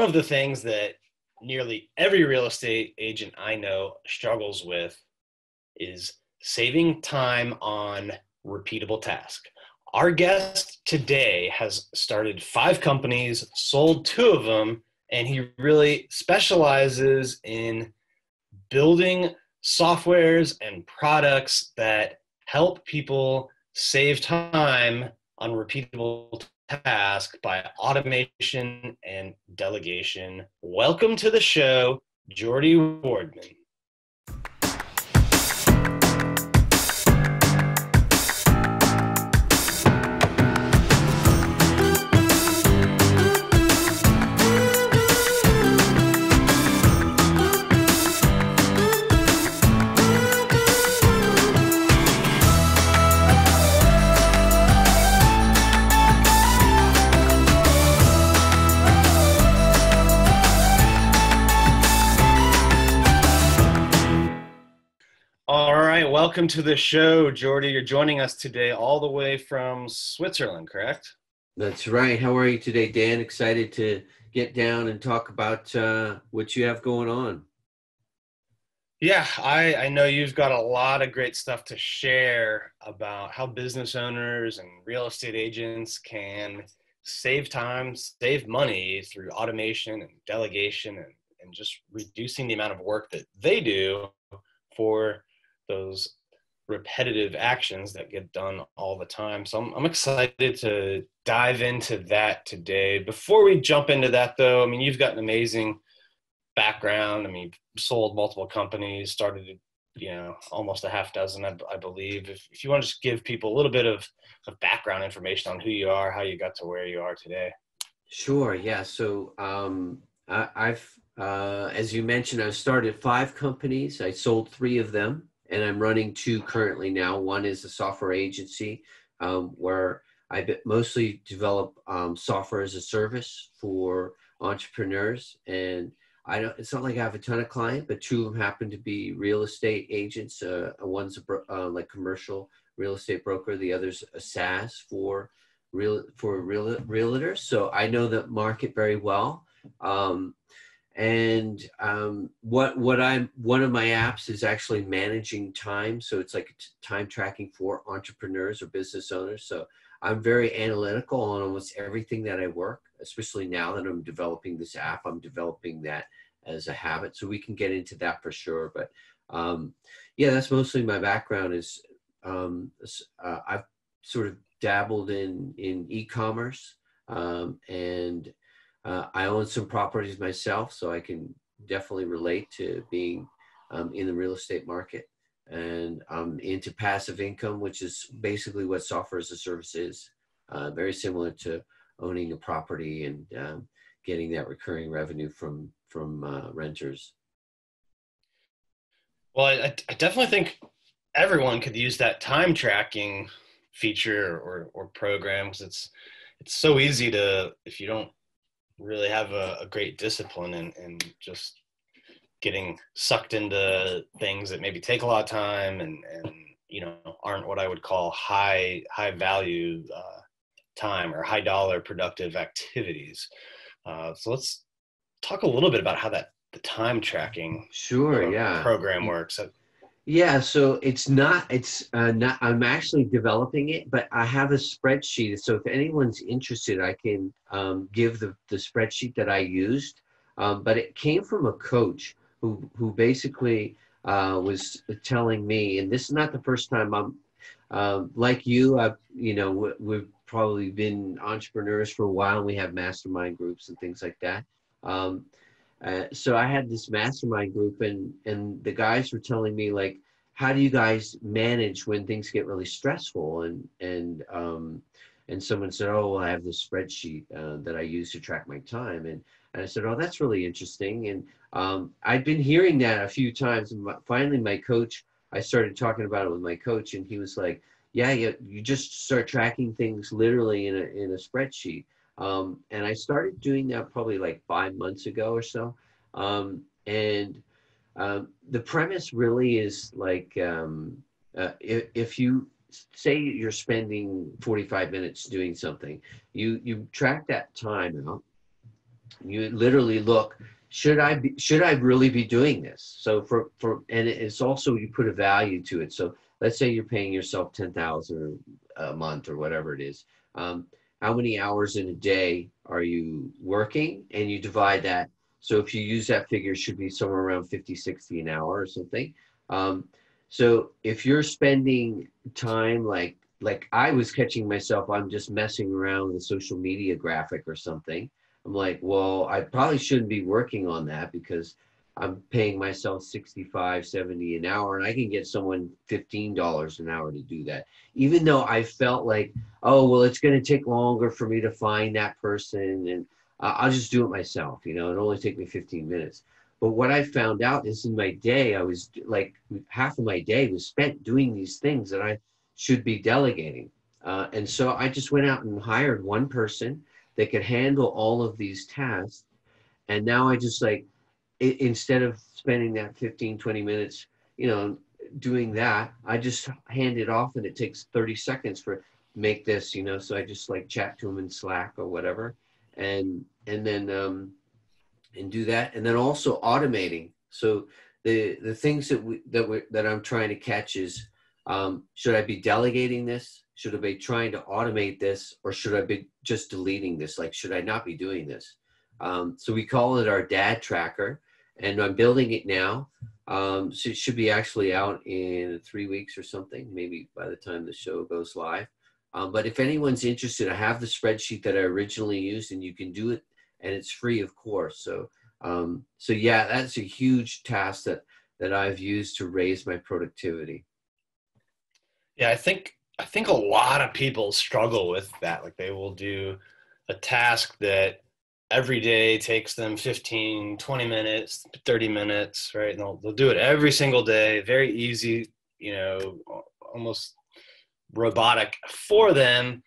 of the things that nearly every real estate agent I know struggles with is saving time on repeatable tasks. Our guest today has started 5 companies, sold 2 of them, and he really specializes in building softwares and products that help people save time on repeatable tasks by automation and delegation. Welcome to the show, Geordie Wardman. Welcome to the show, Geordie. You're joining us today all the way from Switzerland, correct? That's right. How are you today, Dan? Excited to get down and talk about what you have going on. Yeah, I know you've got a lot of great stuff to share about how business owners and real estate agents can save time, save money through automation and delegation and just reducing the amount of work that they do for those repetitive actions that get done all the time. So I'm excited to dive into that today. Before we jump into that though, I mean, you've got an amazing background. I mean, sold multiple companies, started, almost a half dozen, I believe. If you want to just give people a little bit of background information on who you are, how you got to where you are today. Sure. Yeah. So I've, as you mentioned, I've started 5 companies. I sold 3 of them. And I'm running 2 currently now. One is a software agency where I mostly develop software as a service for entrepreneurs. And it's not like I have a ton of clients, but 2 of them happen to be real estate agents. One's like commercial real estate broker. The other's a SaaS for realtors. So I know the market very well. One of my apps is actually managing time. So it's like time tracking for entrepreneurs or business owners. So I'm very analytical on almost everything that I work, especially now that I'm developing this app. I'm developing that as a habit. So we can get into that for sure. But yeah, that's mostly my background is I've sort of dabbled in e-commerce and I own some properties myself, so I can definitely relate to being in the real estate market. And I'm into passive income, which is basically what software as a service is. Very similar to owning a property and getting that recurring revenue from renters. Well, I definitely think everyone could use that time tracking feature or program, because it's so easy to, if you don't really have a great discipline and just getting sucked into things that maybe take a lot of time and aren't what I would call high value time or high dollar productive activities. So let's talk a little bit about how the time tracking program works. Yeah, so I'm actually developing it, but I have a spreadsheet. So if anyone's interested, I can give the spreadsheet that I used. But it came from a coach who basically was telling me, and this is not the first time I'm like you. We've probably been entrepreneurs for a while, and we have mastermind groups and things like that. So I had this mastermind group and the guys were telling me, like, how do you guys manage when things get really stressful? And someone said, oh, well, I have this spreadsheet that I use to track my time. And I said, oh, that's really interesting. And I'd been hearing that a few times. And finally, my coach, I started talking about it with my coach, and he was like, yeah, you just start tracking things literally in a spreadsheet. And I started doing that probably like 5 months ago or so. The premise really is like, if you say you're spending 45 minutes doing something, you track that time out, You literally look, should I really be doing this? So and it's also, you put a value to it. So let's say you're paying yourself 10,000 a month or whatever it is. Um, how many hours in a day are you working? And you divide that. So if you use that figure, it should be somewhere around 50, 60 an hour or something. Um, so if you're spending time like I was catching myself, I'm just messing around with a social media graphic or something. I'm like, well, I probably shouldn't be working on that because I'm paying myself 65, 70 an hour, and I can get someone $15 an hour to do that. Even though I felt like, oh, well, it's going to take longer for me to find that person, and I'll just do it myself. It'll only take me 15 minutes. But what I found out is in my day, I was like, half of my day was spent doing these things that I should be delegating. And so I just went out and hired one person that could handle all of these tasks. And now I just like, instead of spending that 15, 20 minutes, doing that, I just hand it off and it takes 30 seconds for make this, so I just like chat to them in Slack or whatever. And then, and do that. And then also automating. So the things that I'm trying to catch is, should I be delegating this? Should I be trying to automate this? Or should I be just deleting this? Like, should I not be doing this? So we call it our dad tracker, and I'm building it now. So it should be actually out in 3 weeks or something, maybe by the time the show goes live. But if anyone's interested, I have the spreadsheet that I originally used, and you can do it, and it's free, of course. So yeah, that's a huge task that I've used to raise my productivity. Yeah, I think a lot of people struggle with that. Like, they will do a task that every day takes them 15, 20 minutes, 30 minutes, right? And they'll do it every single day, very easy, almost robotic for them,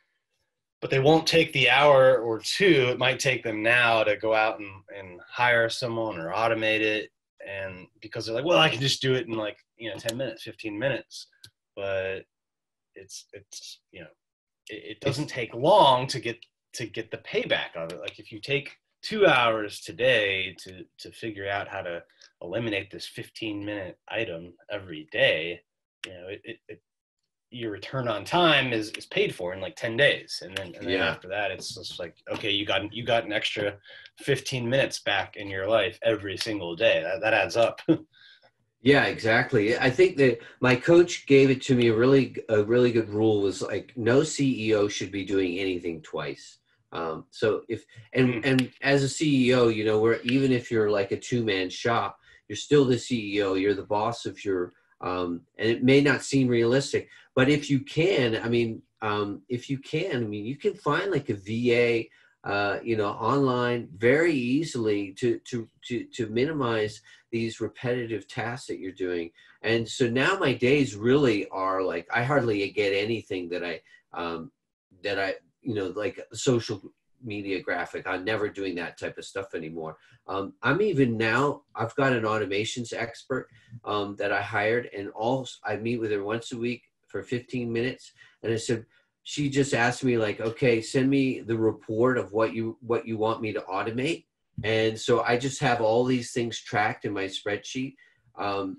but they won't take the hour or two it might take them now to go out and hire someone or automate it. And because they're like, well, I can just do it in 10 minutes, 15 minutes. But it's it doesn't take long to get the payback of it. Like, if you take 2 hours today to figure out how to eliminate this 15-minute item every day, your return on time is paid for in like 10 days. And then after that, it's just like, okay, you got an extra 15 minutes back in your life every single day. That adds up. Yeah, exactly. I think that my coach gave it to me. A really good rule was like, no CEO should be doing anything twice. So and as a CEO, where even if you're like a two-man shop, you're still the CEO. You're the boss of your, and it may not seem realistic, but if you can, you can find like a VA, online very easily to minimize these repetitive tasks that you're doing. And so now my days really are like, I hardly get anything that I like social media graphic. I'm never doing that type of stuff anymore. I'm even now, I've got an automations expert that I hired, and I meet with her once a week for 15 minutes. And I said, she just asked me like, okay, send me the report of what you want me to automate. And so I just have all these things tracked in my spreadsheet. And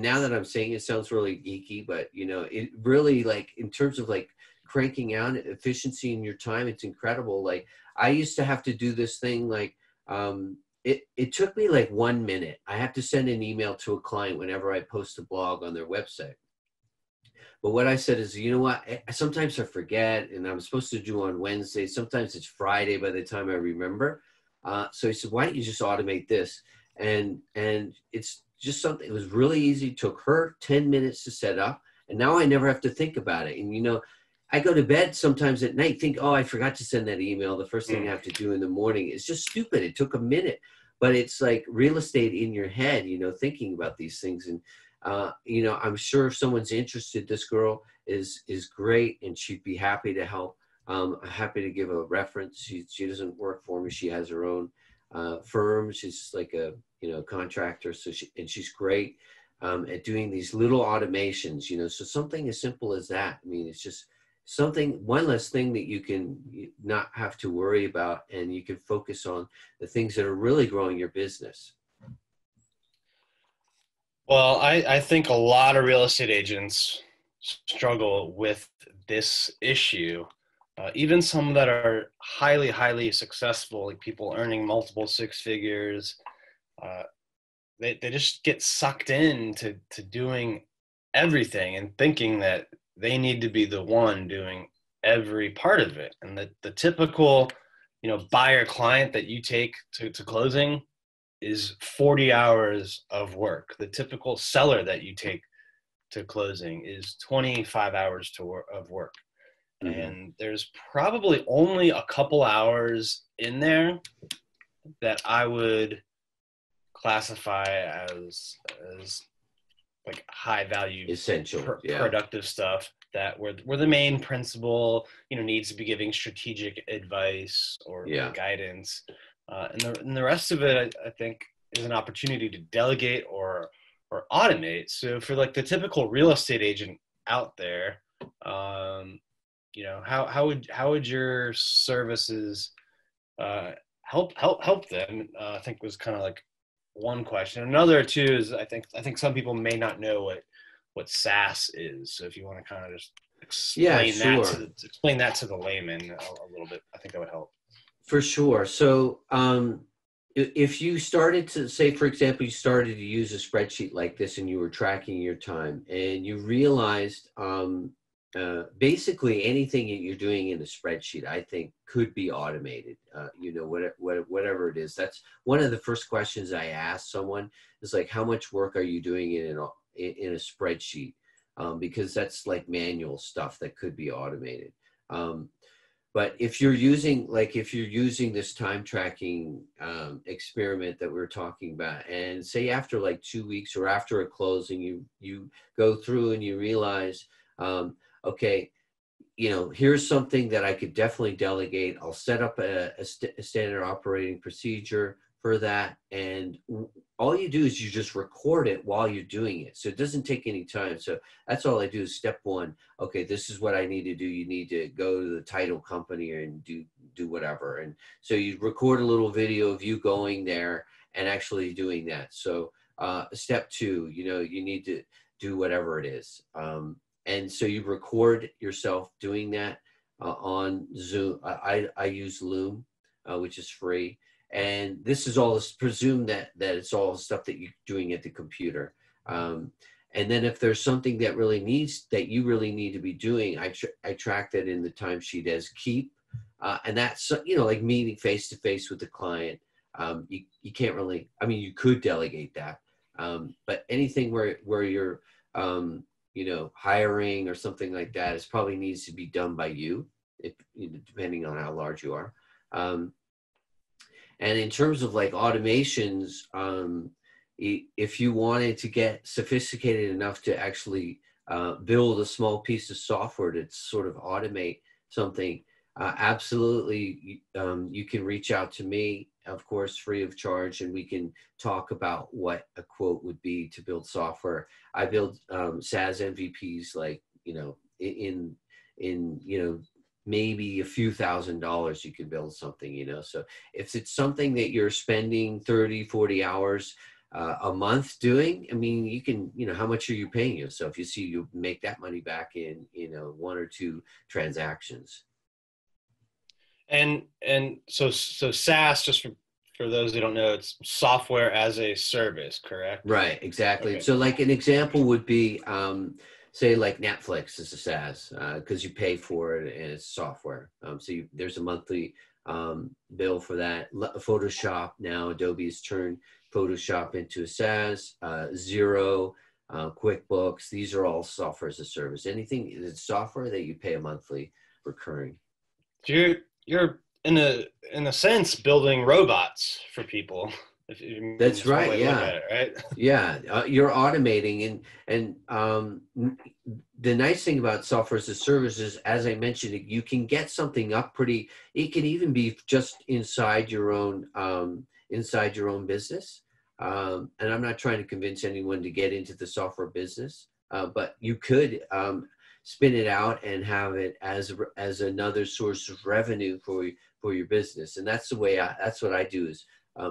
now that I'm saying it sounds really geeky, but it really, like, in terms of like cranking out efficiency in your time, it's incredible. Like, I used to have to do this thing like, it took me like 1 minute. I have to send an email to a client whenever I post a blog on their website. But what I said is, you know what, sometimes I forget, and I'm supposed to do on Wednesday. Sometimes it's Friday by the time I remember. So he said, why don't you just automate this? And it's just something, it was really easy. It took her 10 minutes to set up. And now I never have to think about it. And, I go to bed sometimes at night, think, oh, I forgot to send that email. The first thing I have to do in the morning is just stupid. It took a minute, but it's like real estate in your head, thinking about these things. And, I'm sure if someone's interested, this girl is great, and she'd be happy to help. I'm happy to give a reference. She doesn't work for me. She has her own firm. She's like a contractor. So she's great at doing these little automations. So something as simple as that. I mean, it's one less thing that you can not have to worry about, and you can focus on the things that are really growing your business. Well, I think a lot of real estate agents struggle with this issue. Even some that are highly, highly successful, like people earning multiple six figures, they just get sucked into doing everything and thinking that they need to be the one doing every part of it. And the typical, buyer client that you take to closing is 40 hours of work. The typical seller that you take to closing is 25 hours of work. Mm-hmm. And there's probably only a couple hours in there that I would classify as like high value, essential, productive stuff that where the main principal, needs to be giving strategic advice or guidance. And the rest of it, I think, is an opportunity to delegate or automate. So for like the typical real estate agent out there, how would your services help them? I think was kind of like one question. Another too is I think some people may not know what SaaS is. So if you want to kind of just explain that to the layman a little bit, I think that would help. For sure. So if you started to say, for example, you started to use a spreadsheet like this and you were tracking your time and you realized basically anything that you're doing in a spreadsheet, I think could be automated, whatever it is. That's one of the first questions I ask someone is like, how much work are you doing in a spreadsheet? Because that's like manual stuff that could be automated. But if you're using this time tracking experiment that we're talking about, and say after like 2 weeks or after a closing, you go through and you realize, okay, here's something that I could definitely delegate. I'll set up a standard operating procedure for that. And all you do is you just record it while you're doing it. So it doesn't take any time. So that's all I do is step one. Okay, this is what I need to do. You need to go to the title company and do whatever. And so you record a little video of you going there and actually doing that. So step two, you need to do whatever it is. And so you record yourself doing that on Zoom. I use Loom, which is free. And this is all presume that it's all stuff that you're doing at the computer. And then if there's something that you really need to be doing, I track that in the timesheet as keep. And that's, like meeting face to face with the client. You can't really, you could delegate that. But anything where you're, hiring or something like that, it probably needs to be done by you, depending on how large you are. And in terms of like automations, if you wanted to get sophisticated enough to actually build a small piece of software to sort of automate something, absolutely, you can reach out to me, of course, free of charge, and we can talk about what a quote would be to build software. I build SaaS MVPs like, in maybe a few $1,000s you can build something, so if it's something that you're spending 30, 40 hours a month doing, you can, how much are you paying yourself? You see, you make that money back in, 1 or 2 transactions. And so SaaS, just for those who don't know, it's software as a service, correct? Right, exactly. Okay. So like an example would be, say like Netflix is a SaaS because you pay for it and it's software. So there's a monthly bill for that. Photoshop now, Adobe has turned Photoshop into a SaaS. Xero, QuickBooks, these are all software as a service. Anything that's software that you pay a monthly recurring. You're in a sense building robots for people. That's right. Yeah. Right. Yeah. You're automating and the nice thing about software as a service is, as I mentioned, you can get something up it can even be just inside your own business. And I'm not trying to convince anyone to get into the software business, but you could, spin it out and have it as another source of revenue for your business. And that's the way that's what I do is,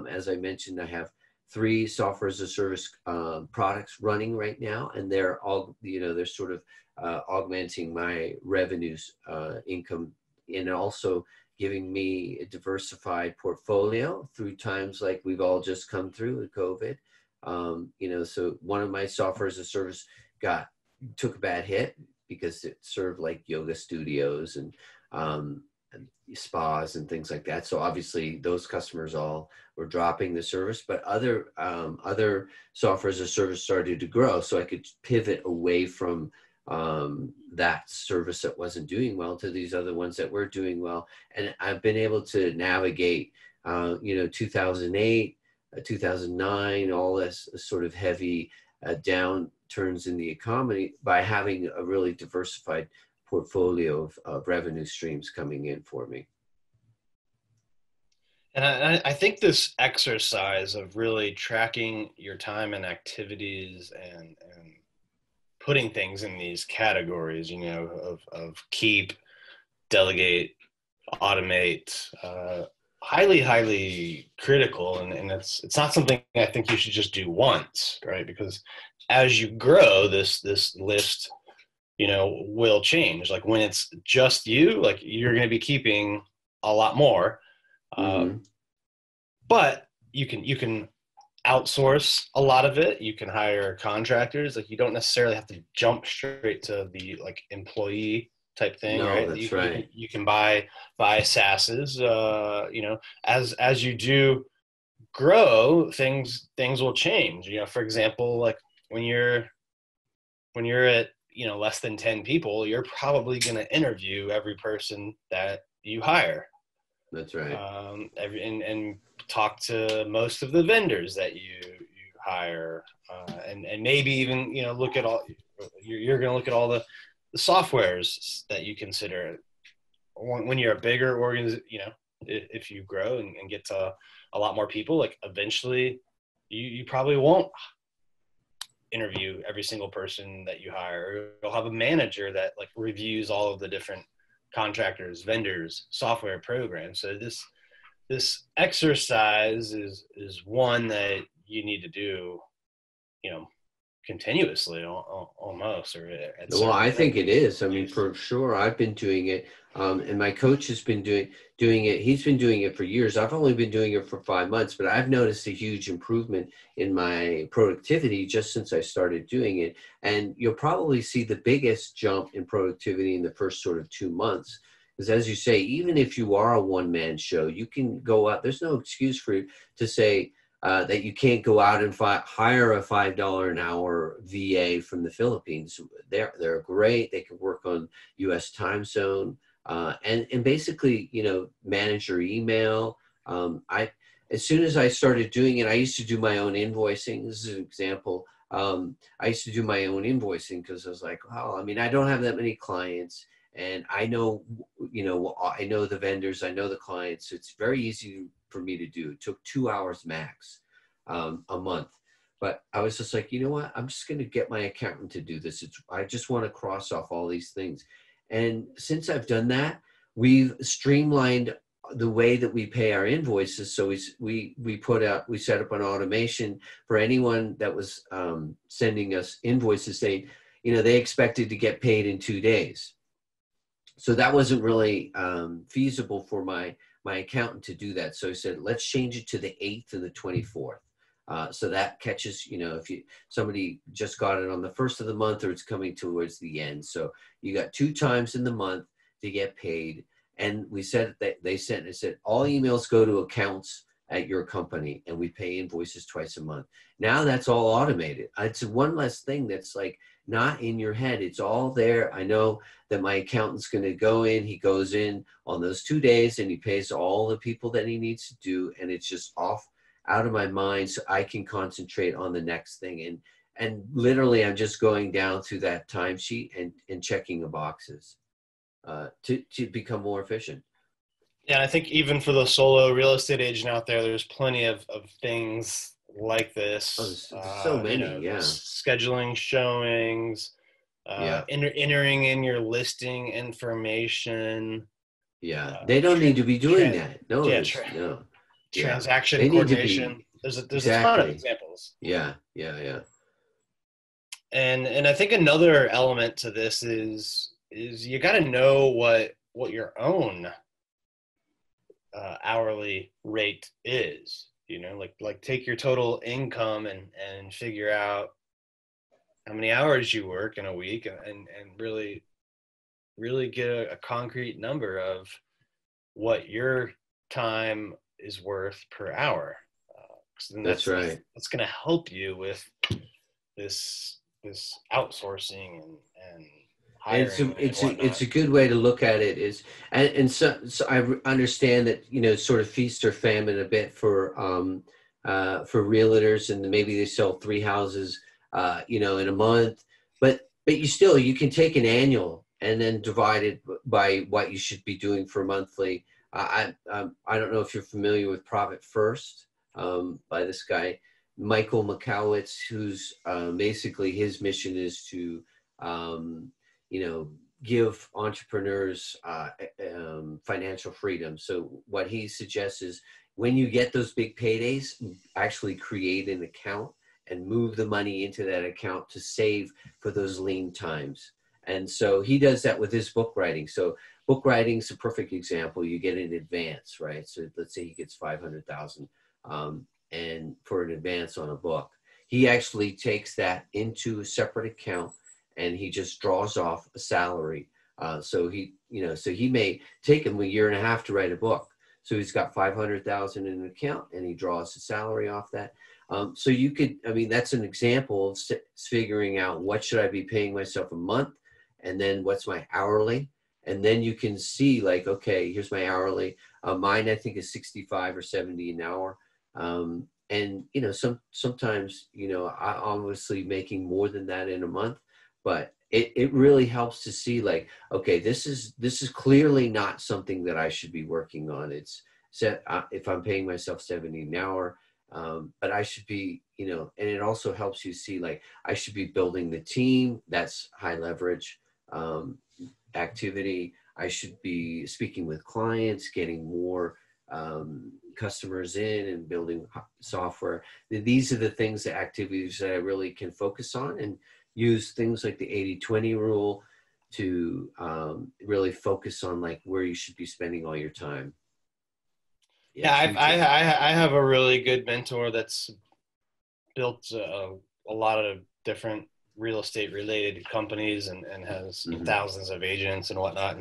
as I mentioned, I have 3 software as a service products running right now, and they're all, they're sort of augmenting my revenues, income, and also giving me a diversified portfolio through times like we've all just come through with COVID. So one of my software as a service took a bad hit because it served like yoga studios and spas and things like that. So obviously those customers all were dropping the service, but other software as a service started to grow. So I could pivot away from that service that wasn't doing well to these other ones that were doing well. And I've been able to navigate, 2008, 2009, all this sort of heavy downturns in the economy by having a really diversified portfolio of revenue streams coming in for me. And I think this exercise of really tracking your time and activities and putting things in these categories, of keep, delegate, automate, highly, highly critical. And it's not something I think you should just do once, right? Because as you grow, this list, will change. Like when it's just you, like you're going to be keeping a lot more. But you can outsource a lot of it. You can hire contractors. Like you don't necessarily have to jump straight to the like employee type thing, No, right? that's right. You can buy SaaSes. As you do grow, things will change. For example, like when you're at less than 10 people, you're probably going to interview every person that you hire. That's right. And talk to most of the vendors that you hire, and maybe even look at all. You're going to look at all the softwares that you consider when you're a bigger organization. If you grow and get to a lot more people, like eventually you probably won't interview every single person that you hire. You'll have a manager that like reviews all of the different contractors, vendors, software programs. So this exercise is one that you need to do, continuously almost. Well, I think it is. I mean, for sure, I've been doing it, and my coach has been doing it. He's been doing it for years. I've only been doing it for 5 months, but I've noticed a huge improvement in my productivity just since I started doing it. And you'll probably see the biggest jump in productivity in the first sort of 2 months. Because as you say, even if you are a one-man show, you can go out. There's no excuse for you to say that you can't go out and hire a $5 an hour VA from the Philippines. They're great. They can work on U.S. time zone and basically, manage your email. As soon as I started doing it, I used to do my own invoicing. This is an example. I used to do my own invoicing because I was like, well, I mean, I don't have that many clients. And I know, I know the vendors, I know the clients. It's very easy for me to do. It took 2 hours max a month. But I was just like, you know what? I'm just going to get my accountant to do this. I just want to cross off all these things. And since I've done that, we've streamlined the way that we pay our invoices. So we set up an automation for anyone that was sending us invoices saying, they expected to get paid in 2 days. So that wasn't really feasible for my accountant to do that. So I said, let's change it to the 8th and the 24th. So that catches, if somebody just got it on the 1st of the month or it's coming towards the end. So you got 2 times in the month to get paid. And we said that it said all emails go to accounts at your company and we pay invoices twice a month. Now that's all automated. It's one less thing that's like not in your head. It's all there. I know that my accountant's going to go in. He goes in on those 2 days and he pays all the people that he needs to do. And it's just out of my mind so I can concentrate on the next thing. And literally I'm just going down through that timesheet and checking the boxes to become more efficient. Yeah, I think even for the solo real estate agent out there, there's plenty of things like this. Oh, there's so many, yeah. Scheduling showings, Yeah. Entering in your listing information. Yeah. They don't need to be doing that. No, Yeah, no. Yeah. transaction They need to coordination. be There's a ton of exactly. examples. Yeah. Yeah. Yeah. And I think another element to this is you got to know what your own hourly rate is. You know, like take your total income and figure out how many hours you work in a week, and really get a concrete number of what your time is worth per hour. That's right. That's going to help you with this outsourcing and And hiring and it's whatnot. a good way to look at it is, and so I understand that, you know, sort of feast or famine a bit for realtors, and maybe they sell 3 houses you know, in a month, but you can take an annual and then divide it by what you should be doing for monthly. I don't know if you're familiar with Profit First by this guy Michael Makowitz, who's basically his mission is to you know, give entrepreneurs financial freedom. So what he suggests is when you get those big paydays, actually create an account and move the money into that account to save for those lean times. And so he does that with his book writing. So book writing is a perfect example. You get an advance, right? So let's say he gets 500,000 and for an advance on a book. He actually takes that into a separate account and he just draws off a salary. So he may take him a year and a half to write a book. So he's got 500,000 in an account and he draws a salary off that. So you could, I mean, that's an example of figuring out what should I be paying myself a month, and then what's my hourly. And then you can see like, okay, here's my hourly. Mine, I think, is 65 or 70 an hour. And, you know, sometimes, you know, I obviously making more than that in a month, but it really helps to see like, okay, this is clearly not something that I should be working on. It's set if I'm paying myself 70 an hour, but I should be, you know, and it also helps you see like, I should be building the team. That's high leverage activity. I should be speaking with clients, getting more customers in and building software. These are the things, the activities that I really can focus on, and use things like the 80-20 rule to really focus on like where you should be spending all your time. Yeah, I have a really good mentor that's built a lot of different real estate related companies and has thousands of agents and whatnot.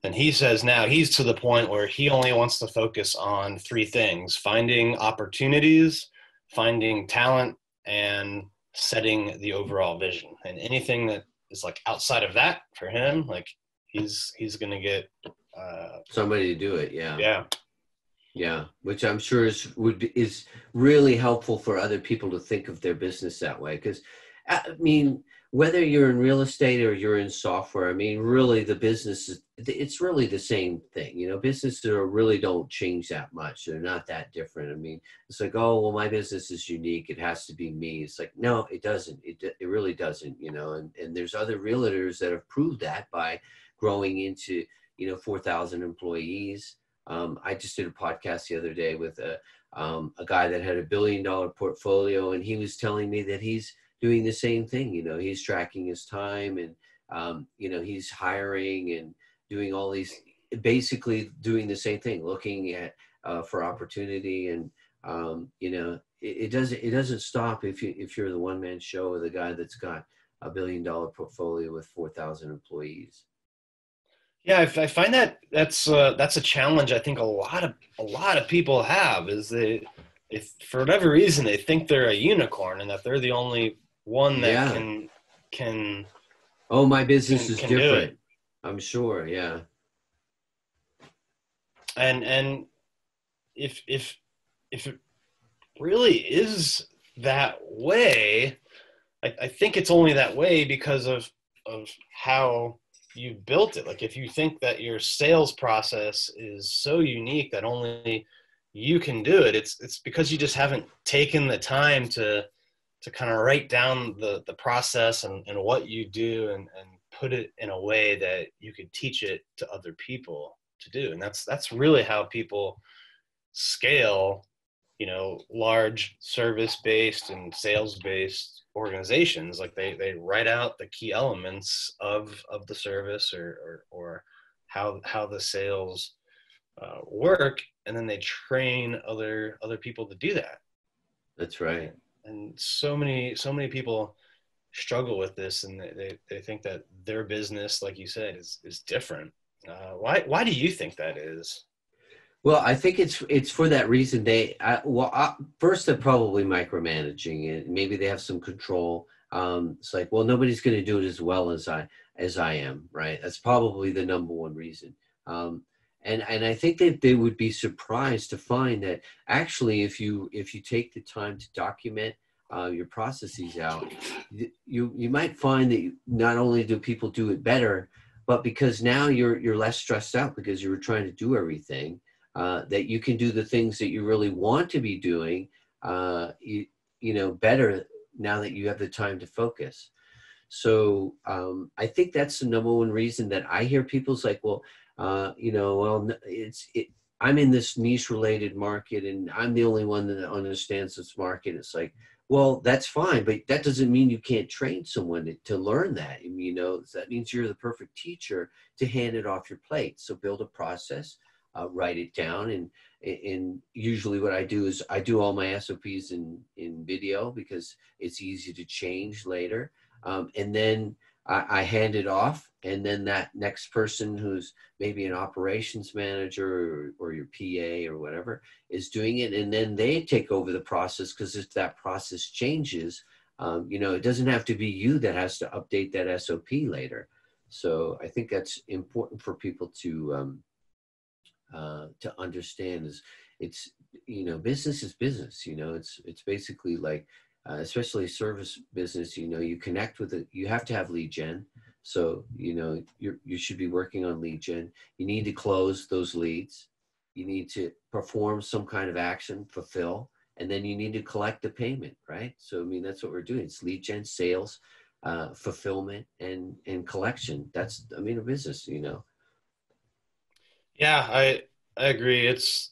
And he says now he's to the point where he only wants to focus on 3 things: finding opportunities, finding talent, and setting the overall vision. And anything that is like outside of that for him, like he's going to get somebody to do it. Yeah. Yeah, which I'm sure is really helpful for other people to think of their business that way. Because, I mean, whether you're in real estate or you're in software, I mean, really the business it's really the same thing. You know, businesses really don't change that much. They're not that different. I mean, it's like, oh, well, my business is unique. It has to be me. It's like, no, it doesn't. It really doesn't, you know, and there's other realtors that have proved that by growing into, you know, 4,000 employees. I just did a podcast the other day with a guy that had $1 billion portfolio, and he was telling me that he's doing the same thing. You know, he's tracking his time, and you know, he's hiring and doing all these, basically doing the same thing, looking at for opportunity. And you know, it doesn't stop if you're the one-man show or the guy that's got $1 billion portfolio with 4,000 employees. Yeah, I find that's a challenge. I think a lot of people have is if for whatever reason they think they're a unicorn and that they're the only one that can. Oh, my business is different. I'm sure. Yeah. And if it really is that way, I think it's only that way because of how you built it. Like if you think that your sales process is so unique that only you can do it, it's because you just haven't taken the time to to kind of write down the process and what you do and put it in a way that you could teach it to other people to do. And that's really how people scale, large service-based and sales-based organizations. Like they write out the key elements of the service or how the sales work, and then they train other people to do that. That's right. And so many people struggle with this, and they think that their business, like you said, is different. Why do you think that is? Well, I think it's for that reason. First they're probably micromanaging it. Maybe they have some control. It's like, well, nobody's going to do it as well as I am, right? That's probably the number one reason. And I think that they would be surprised to find that actually, if you take the time to document your processes out, you might find that not only do people do it better, but because now you're less stressed out because you were trying to do everything, that you can do the things that you really want to be doing, better now that you have the time to focus. So I think that's the number one reason that I hear people's like, well, I'm in this niche related market and I'm the only one that understands this market. It's like, well, that's fine, but that doesn't mean you can't train someone to learn that. That means you're the perfect teacher to hand it off your plate. So build a process, write it down. And usually what I do is I do all my SOPs in video because it's easy to change later. And then I hand it off, and then that next person who's maybe an operations manager or your PA or whatever is doing it, and then they take over the process, because if that process changes, it doesn't have to be you that has to update that SOP later. So I think that's important for people to understand. Is it's business is business. It's basically like. Especially service business, you connect with it. You have to have lead gen. So, you should be working on lead gen. You need to close those leads. You need to perform some kind of action, fulfill, and then you need to collect the payment, right? So, that's what we're doing. It's lead gen, sales, fulfillment, and collection. That's, a business, Yeah, I agree. It's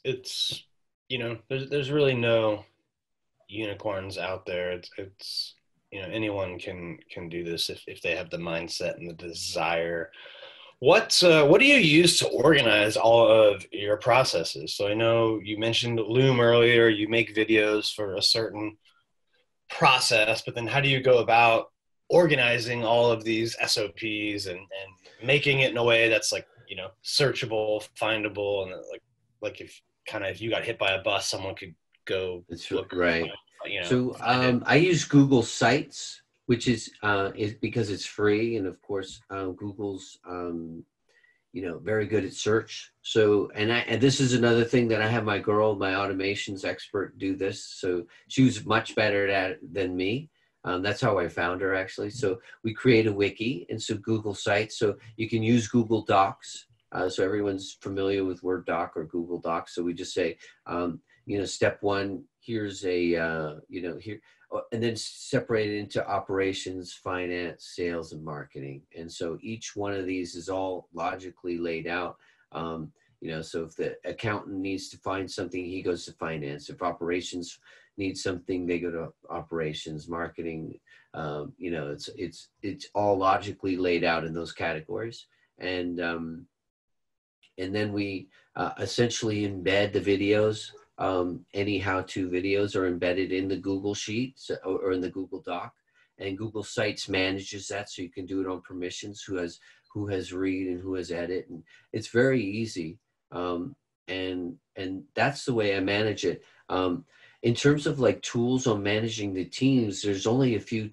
there's really no unicorns out there. It's anyone can do this if they have the mindset and the desire. What do you use to organize all of your processes? So I know you mentioned Loom earlier. You make videos for a certain process, but then how do you go about organizing all of these SOPs and making it in a way that's like searchable, findable, and like if you got hit by a bus, someone could go look right. So I use Google Sites, which is because it's free, and of course Google's very good at search. So and this is another thing that I have my automations expert do this. So she was much better at it than me. That's how I found her, actually. So we create a wiki, and so Google Sites. So you can use Google Docs. So everyone's familiar with Word doc or Google Docs. So we just say, step one, here's here, and then separate it into operations, finance, sales, and marketing. And so each one of these is all logically laid out. So if the accountant needs to find something, he goes to finance. If operations needs something, they go to operations. Marketing, it's all logically laid out in those categories. And then we essentially embed the videos. Any how-to videos are embedded in the Google Sheets or in the Google Doc, and Google Sites manages that, so you can do it on permissions, who has read and who has edit, and it's very easy. And that's the way I manage it. In terms of like tools on managing the teams, there's only a few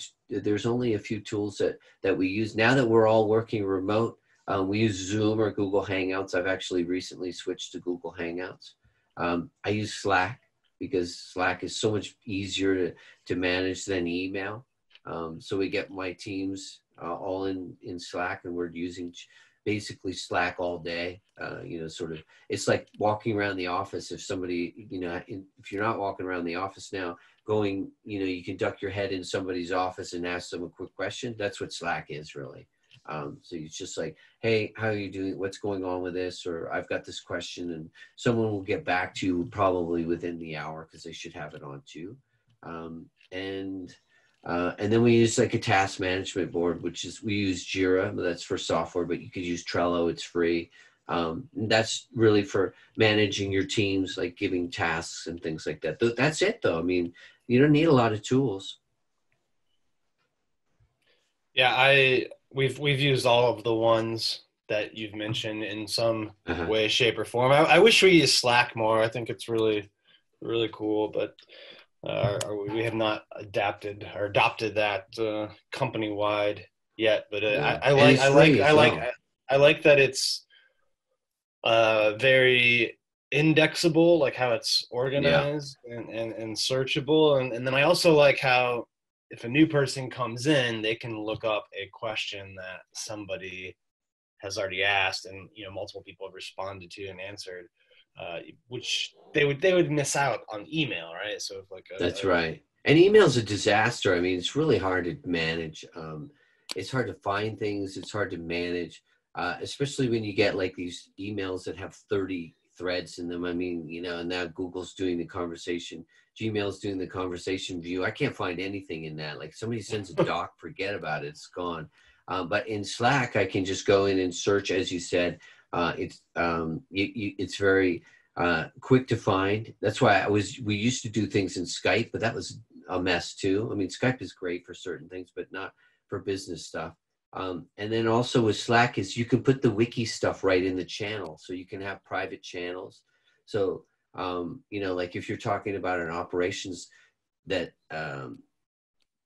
tools that we use now that we're all working remote. We use Zoom or Google Hangouts. I've actually recently switched to Google Hangouts. I use Slack because Slack is so much easier to manage than email. So we get my teams all in Slack, and we're using basically Slack all day. It's like walking around the office. If somebody, if you're not walking around the office now, going, you can duck your head in somebody's office and ask them a quick question. That's what Slack is really. So it's just like, hey, how are you doing? What's going on with this? Or I've got this question, and someone will get back to you probably within the hour because they should have it on too. And then we use like a task management board, we use Jira, but that's for software, but you could use Trello, it's free. That's really for managing your teams, like giving tasks and things like that. That's it though. I mean, you don't need a lot of tools. Yeah, we've used all of the ones that you've mentioned in some way, shape, or form. I wish we used Slack more. I think it's really, really cool, but we have not adopted that company wide yet. But I like that it's very indexable, like how it's organized and searchable, and then I also like how if a new person comes in, they can look up a question that somebody has already asked, and multiple people have responded to and answered, which they would miss out on email, right? So that's right. And email's a disaster. I mean, it's really hard to manage. It's hard to find things. It's hard to manage, especially when you get like these emails that have 30 threads in them. I mean, and now Google's doing the conversation. Gmail's doing the conversation view. I can't find anything in that. Like somebody sends a doc, forget about it. It's gone. But in Slack, I can just go in and search, as you said. It's very quick to find. That's why we used to do things in Skype, but that was a mess too. I mean, Skype is great for certain things, but not for business stuff. And then also with Slack is you can put the wiki stuff right in the channel. So you can have private channels. So, like if you're talking about an operations that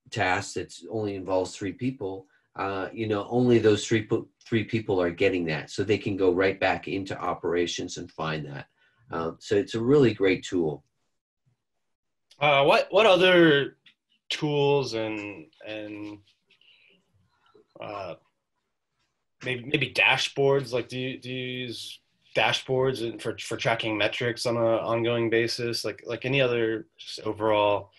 task that only involves 3 people, only those three people are getting that. So they can go right back into operations and find that. So it's a really great tool. What other tools and maybe dashboards, like do you use dashboards and for tracking metrics on an ongoing basis, like any other overall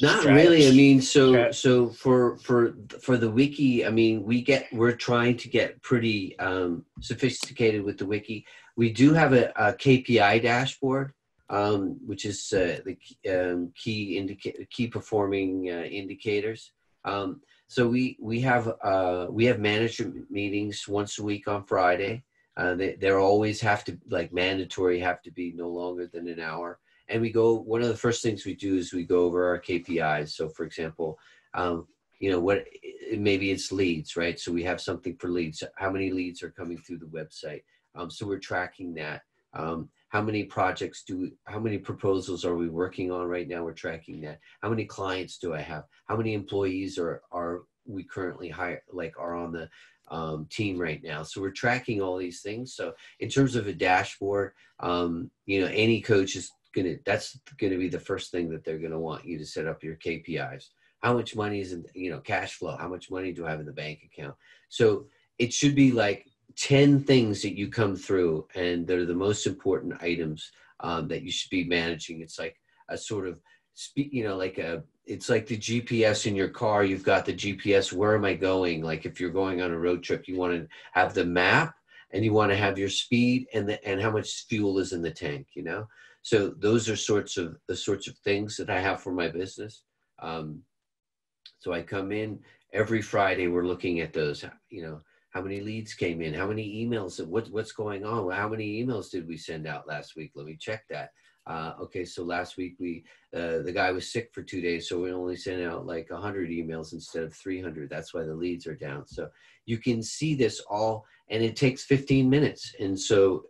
not really. I mean, so for the wiki, I mean, we're trying to get pretty sophisticated with the wiki. We do have a KPI dashboard, which is the key performing indicators. So we have management meetings once a week on Friday. They always have to, like, mandatory, have to be no longer than an hour. And one of the first things we do is we go over our KPIs. So for example, maybe it's leads, right? So we have something for leads. How many leads are coming through the website? So we're tracking that. How many how many proposals are we working on right now? We're tracking that. How many clients do I have? How many employees are we currently are on the team right now? So we're tracking all these things. So in terms of a dashboard, any coach that's going to be the first thing that they're going to want you to set up your KPIs. How much money is in, cash flow? How much money do I have in the bank account? So it should be like 10 things that you come through, and they're the most important items that you should be managing. It's like a sort of it's like the GPS in your car. You've got the GPS. Where am I going? Like if you're going on a road trip, you want to have the map, and you want to have your speed and how much fuel is in the tank, So those are the sorts of things that I have for my business. So I come in every Friday. We're looking at those, how many leads came in, how many emails, what's going on? How many emails did we send out last week? Let me check that. Okay, so last week the guy was sick for 2 days, so we only sent out like 100 emails instead of 300. That's why the leads are down. So you can see this all, and it takes 15 minutes. And so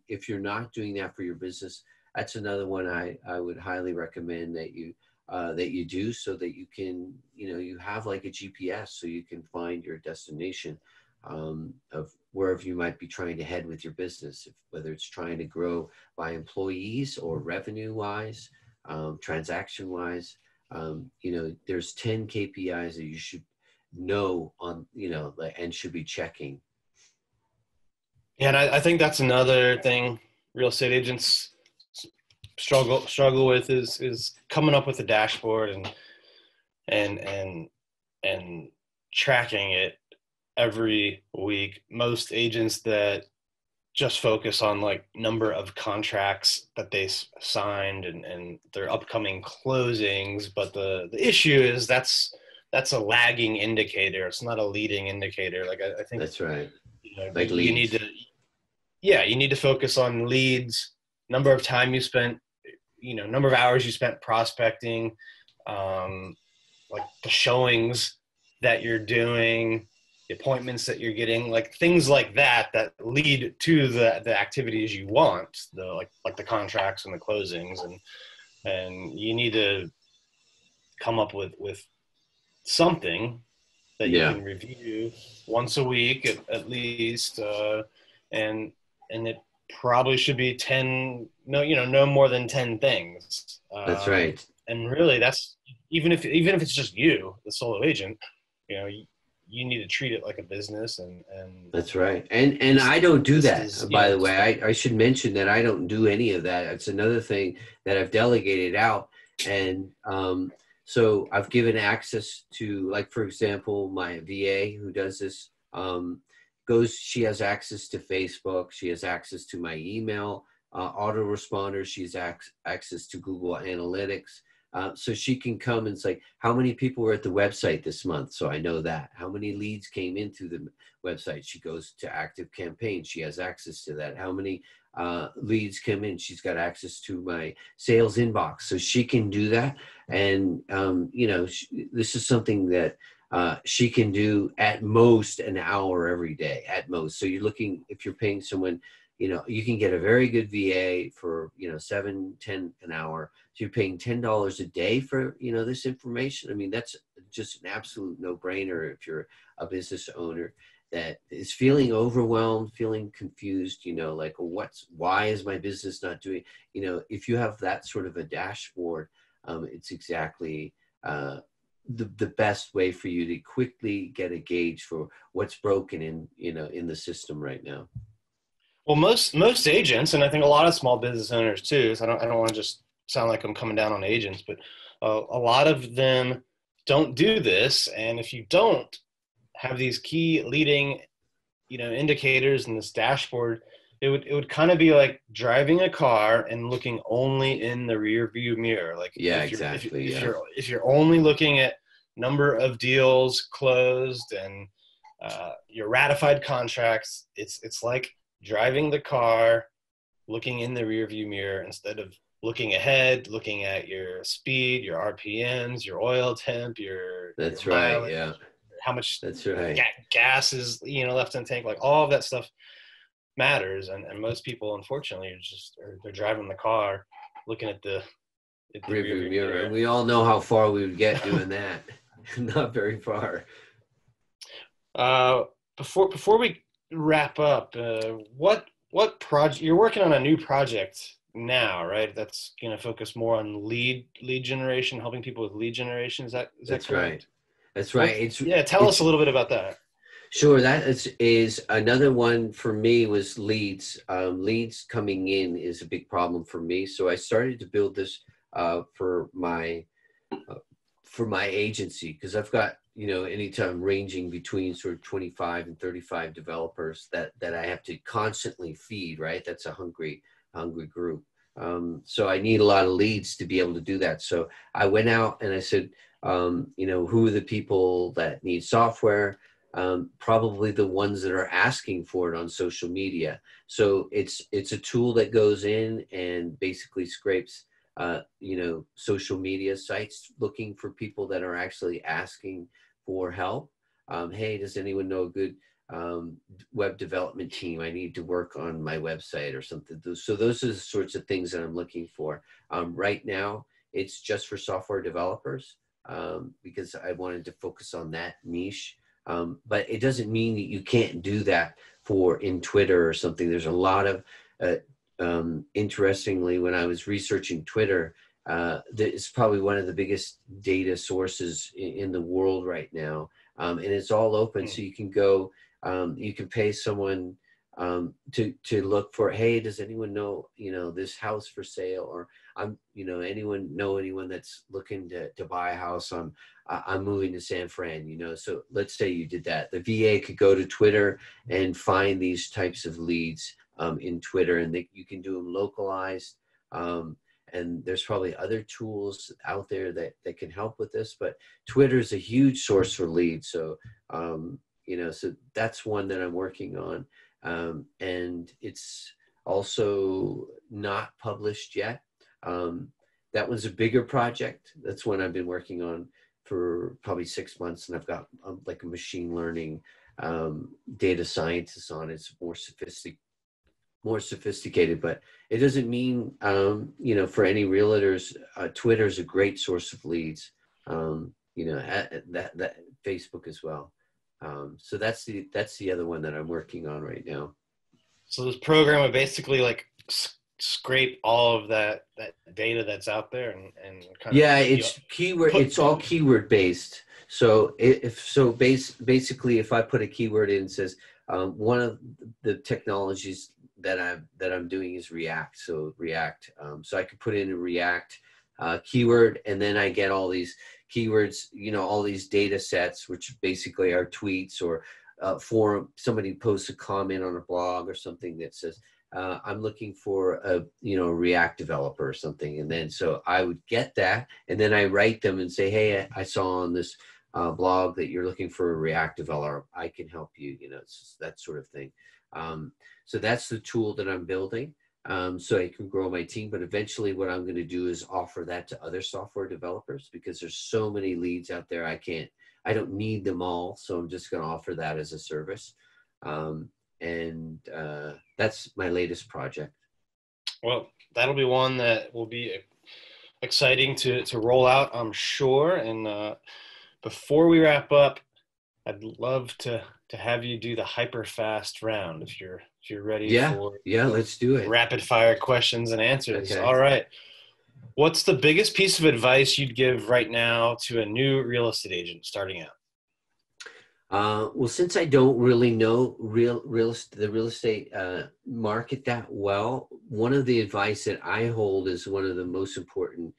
if you're not doing that for your business, that's another one I would highly recommend that you do, so that you can, you have like a GPS, so you can find your destination of wherever you might be trying to head with your business, whether it's trying to grow by employees or revenue wise, transaction wise. There's 10 KPIs that you should know on, and should be checking. Yeah, and I think that's another thing real estate agents struggle with is coming up with a dashboard and tracking it every week. Most agents that just focus on like number of contracts that they signed and their upcoming closings, but the issue is that's a lagging indicator. It's not a leading indicator. Like I think that's right. Like leads. you need to, you need to focus on leads, number of time you spent, number of hours you spent prospecting, like the showings that you're doing, the appointments that you're getting, like things like that lead to the activities you want, like the contracts and the closings, and you need to come up with something that you can review once a week at least, and it probably should be 10, no more than 10 things. That's right. And really that's, even if it's just you, the solo agent, you need to treat it like a business, and that's right. And I don't do that, by the way. I should mention that I don't do any of that. It's another thing that I've delegated out. And so I've given access to, like, for example, my VA who does this, she has access to Facebook. She has access to my email, autoresponder. She has access to Google Analytics. So she can come and say, how many people were at the website this month? So I know that. How many leads came in through the website? She goes to active campaign. She has access to that. How many leads come in? She's got access to my sales inbox. So she can do that. And, this is something that she can do at most an hour every day, at most. So you're looking, if you're paying someone, you can get a very good VA for, $7-10 an hour. So you're paying $10 a day for, this information. I mean, that's just an absolute no-brainer if you're a business owner that is feeling overwhelmed, feeling confused, like, why is my business not doing, if you have that sort of a dashboard, it's exactly the best way for you to quickly get a gauge for what's broken in the system right now. Well, most agents, and I think a lot of small business owners too, so I don't want to just sound like I'm coming down on agents, but a lot of them don't do this. And if you don't have these key leading, indicators in this dashboard, it would kind of be like driving a car and looking only in the rear view mirror. Like, if you're only looking at number of deals closed and your ratified contracts, it's like driving the car, looking in the rearview mirror instead of looking ahead, looking at your speed, your RPMs, your oil temp, your mileage, yeah. How much right. gas is left in the tank. Like, all of that stuff matters, and most people, unfortunately, they're driving the car, looking at the rearview mirror. And we all know how far we would get doing that. Not very far. Before we wrap up, what project you're working on? A new project now, right? That's going to focus more on lead generation, helping people with lead generation. Is that correct? Right. That's right. Tell us a little bit about that. Sure. That is another one for me, was leads. Leads coming in is a big problem for me. So I started to build this for my agency, because I've got, anytime ranging between sort of 25 and 35 developers that I have to constantly feed, right? That's a hungry group. So I need a lot of leads to be able to do that. So I went out and I said, who are the people that need software? Probably the ones that are asking for it on social media. So it's a tool that goes in and basically scrapes, social media sites, looking for people that are actually asking for help. Hey, does anyone know a good web development team? I need to work on my website or something. So those are the sorts of things that I'm looking for. Right now, it's just for software developers, because I wanted to focus on that niche. But it doesn't mean that you can't do that in Twitter or something. There's a lot of, interestingly, when I was researching Twitter, it's probably one of the biggest data sources in the world right now. And it's all open. So you can go, you can pay someone to look for, hey, does anyone know, this house for sale? Or anyone that's looking to buy a house, I'm moving to San Fran, so let's say you did that. The VA could go to Twitter and find these types of leads in Twitter, and you can do them localized. And there's probably other tools out there that can help with this, but Twitter is a huge source for leads. So, so that's one that I'm working on. And it's also not published yet. That was a bigger project. That's one I've been working on for probably 6 months. And I've got like a machine learning data scientist on it. It's more sophisticated, but it doesn't mean, for any realtors, Twitter is a great source of leads, that Facebook as well. So that's the other one that I'm working on right now. So this program would basically like scrape all of that data that's out there and kind of it's keyword. It's all keyword based. So basically, if I put a keyword in, it says one of the technologies that I'm doing is React. So React. So I could put in a React keyword, and then I get all these keywords, all these data sets, which basically are tweets or forum. Somebody posts a comment on a blog or something that says, I'm looking for a React developer or something. And then so I would get that, and then I write them and say, hey, I saw on this blog that you're looking for a React developer. I can help you, it's that sort of thing. So that's the tool that I'm building, so I can grow my team. But eventually what I'm going to do is offer that to other software developers, because there's so many leads out there. I don't need them all. So I'm just going to offer that as a service. And that's my latest project. Well, that'll be one that will be exciting to roll out, I'm sure. And before we wrap up, I'd love to have you do the Hyperfast round if you're ready for let's do it. Rapid fire questions and answers. Okay. All right. What's the biggest piece of advice you'd give right now to a new real estate agent starting out? Well, since I don't really know the real estate market that well, one of the advice that I hold is one of the most important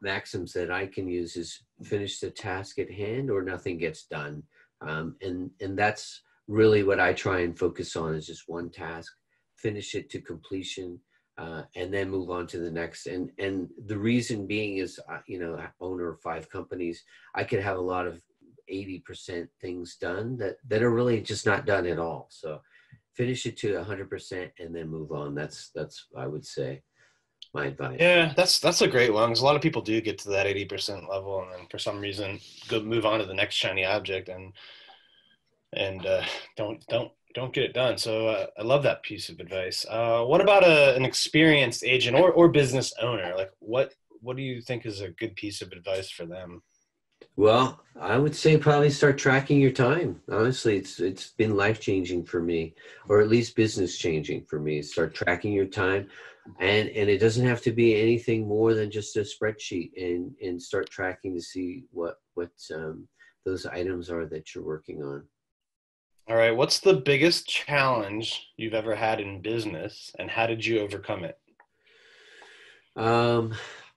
maxims that I can use is finish the task at hand or nothing gets done. And that's really what I try and focus on, is just one task, finish it to completion, and then move on to the next. And the reason being is, owner of 5 companies, I could have a lot of 80% things done that are really just not done at all. So finish it to 100% and then move on. That's I would say my advice. Yeah, that's a great one, because a lot of people do get to that 80% level and then for some reason move on to the next shiny object and don't get it done. So I love that piece of advice. What about an experienced agent or business owner? Like what do you think is a good piece of advice for them? Well, I would say probably start tracking your time. Honestly, it's been life-changing for me, or at least business-changing for me. Start tracking your time, and it doesn't have to be anything more than just a spreadsheet, and start tracking to see what those items are that you're working on. All right. What's the biggest challenge you've ever had in business, and how did you overcome it?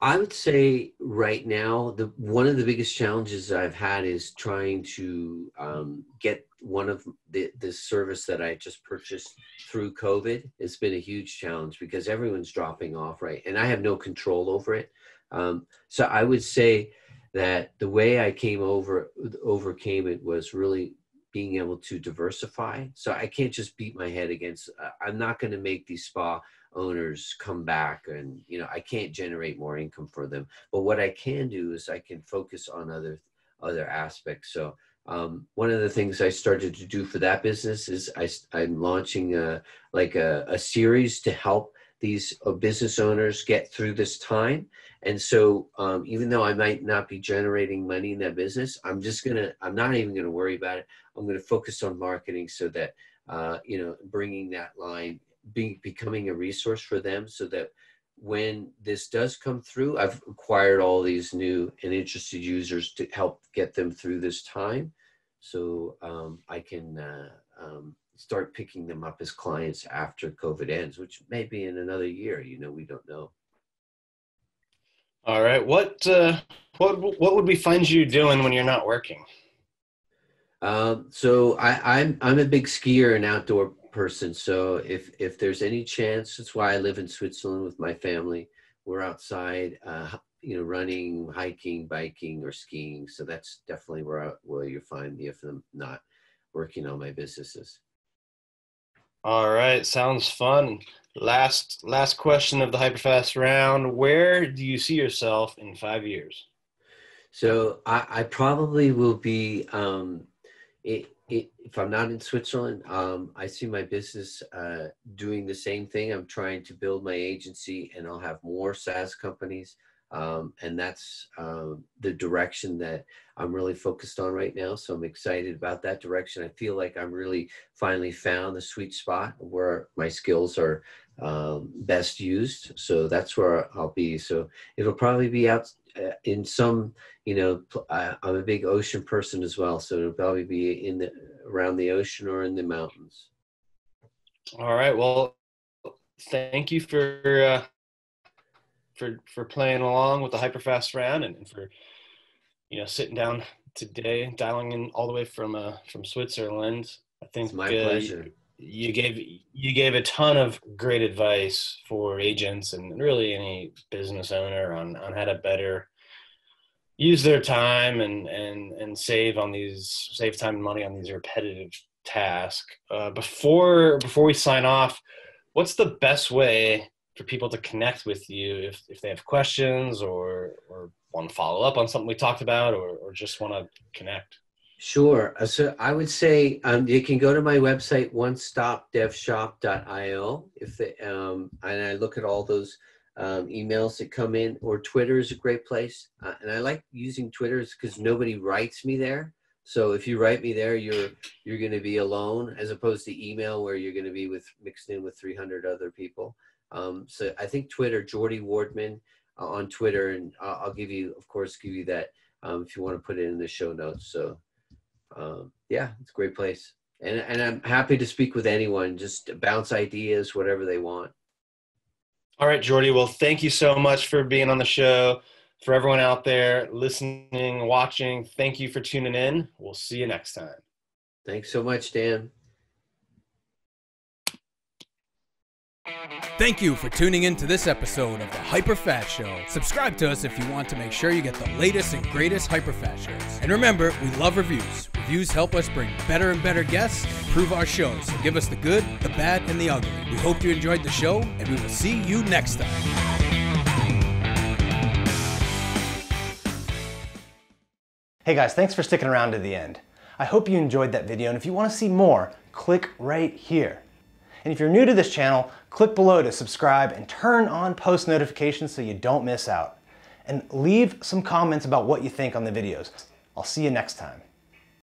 I would say right now, one of the biggest challenges I've had is trying to get one of the service that I just purchased through COVID. It's been a huge challenge because everyone's dropping off, right? And I have no control over it. So I would say that the way I overcame it was really being able to diversify. So I can't just beat my head against, I'm not going to make these spa owners come back and, I can't generate more income for them. But what I can do is I can focus on other aspects. So one of the things I started to do for that business is I'm launching a series to help these business owners get through this time. And so even though I might not be generating money in that business, I'm not even going to worry about it. I'm going to focus on marketing so that, bringing that line, becoming a resource for them, so that when this does come through, I've acquired all these new and interested users to help get them through this time. So I can start picking them up as clients after COVID ends, which may be in another year. We don't know. All right. What would we find you doing when you're not working? So I'm a big skier and outdoor person. So if there's any chance, that's why I live in Switzerland with my family. We're outside, running, hiking, biking, or skiing. So that's definitely where you find me if I'm not working on my businesses. All right, sounds fun. Last question of the Hyperfast round. Where do you see yourself in 5 years? So I probably will be, if I'm not in Switzerland, I see my business doing the same thing. I'm trying to build my agency, and I'll have more SaaS companies. And that's the direction that I'm really focused on right now. So I'm excited about that direction. I feel like I'm really finally found the sweet spot where my skills are best used. So that's where I'll be. So it'll probably be out in some, I'm a big ocean person as well. So it'll probably be around the ocean or in the mountains. All right. Well, thank you for playing along with the Hyperfast round and for sitting down today, dialing in all the way from Switzerland. I think it's my pleasure. You gave a ton of great advice for agents and really any business owner on how to better use their time and save time and money on these repetitive tasks. Before we sign off, what's the best way for people to connect with you if they have questions or want to follow up on something we talked about or just want to connect? Sure. So I would say you can go to my website, onestopdevshop.io, and I look at all those emails that come in, or Twitter is a great place. And I like using Twitter because nobody writes me there. So if you write me there, you're going to be alone, as opposed to email where you're going to be mixed in with 300 other people. So I think Twitter, Geordie Wardman on Twitter, and I'll give you that if you want to put it in the show notes. So yeah, it's a great place. And I'm happy to speak with anyone, just bounce ideas, whatever they want. All right, Geordie. Well, thank you so much for being on the show. For everyone out there listening, watching, thank you for tuning in. We'll see you next time. Thanks so much, Dan. Thank you for tuning in to this episode of the Hyperfast Show. Subscribe to us if you want to make sure you get the latest and greatest Hyperfast shows. And remember, we love reviews. Reviews help us bring better and better guests and improve our shows. So give us the good, the bad, and the ugly. We hope you enjoyed the show, and we will see you next time. Hey guys, thanks for sticking around to the end. I hope you enjoyed that video, and if you want to see more, click right here. And if you're new to this channel, click below to subscribe and turn on post notifications so you don't miss out. And leave some comments about what you think on the videos. I'll see you next time.